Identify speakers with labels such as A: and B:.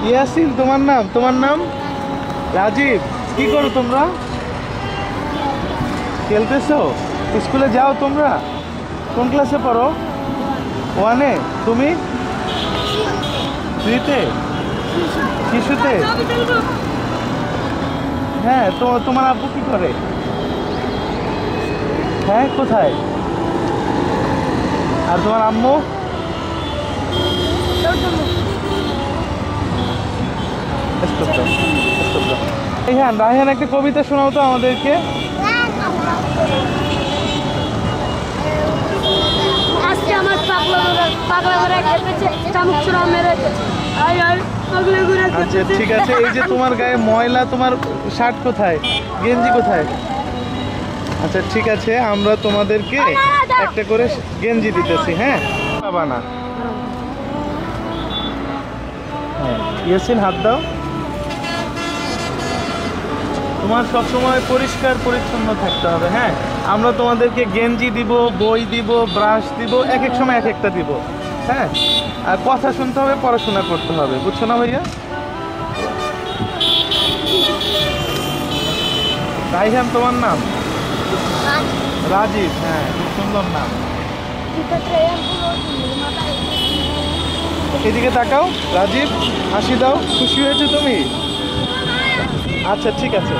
A: ইয়াসিন তোমার নাম? তোমার নাম রাজীব। কি করো তোমরা? খেলতেছো? স্কুলে যাও তোমরা? কোন ক্লাসে পড়ো? 1-এ। তুমি 3-তে? শিশুতে? হ্যাঁ, তো তোমার আব্বু কি করে? হ্যাঁ, কোথায়? আর তোমার আম্মু? স্টপ দাও, স্টপ দাও। রায়হান, রায়হান একটা কবিতা শোনাও তো আমাদেরকে।
B: আজকে আমার পাগলা ঘোড়া খেপেছে, চামচ ছোড়া মেরেছে। আয় আয় পাগলা ঘোড়া
A: আচ্ছা
B: খেপেছে।
A: ঠিক আছে, এই যে তোমার গায়ে ময়লা, তোমার শার্ট কোথায়, গেঞ্জি কোথায়? আচ্ছা ঠিক আছে, আমরা তোমাদেরকে একটা করে গেঞ্জি দিতেছি। হ্যাঁ বাবা না, হ্যাঁ ইয়াসিন হাত দাও। তোমার সবসময় পরিষ্কার পরিচ্ছন্ন থাকতে হবে। হ্যাঁ, আমরা তোমাদেরকে গেঞ্জি দিব, বই দিব, ব্রাশ দিব, এক এক সময় এক একটা দিব। হ্যাঁ, আর কথা শুনতে হবে, পড়াশোনা করতে হবে, বুঝছো না ভাইয়া? রাইহান তোমার নাম? রাজীব। হ্যাঁ, খুব সুন্দর নাম। এদিকে তাকাও রাজীব, হাসি দাও। খুশি হয়েছে তুমি? আচ্ছা ঠিক আছে।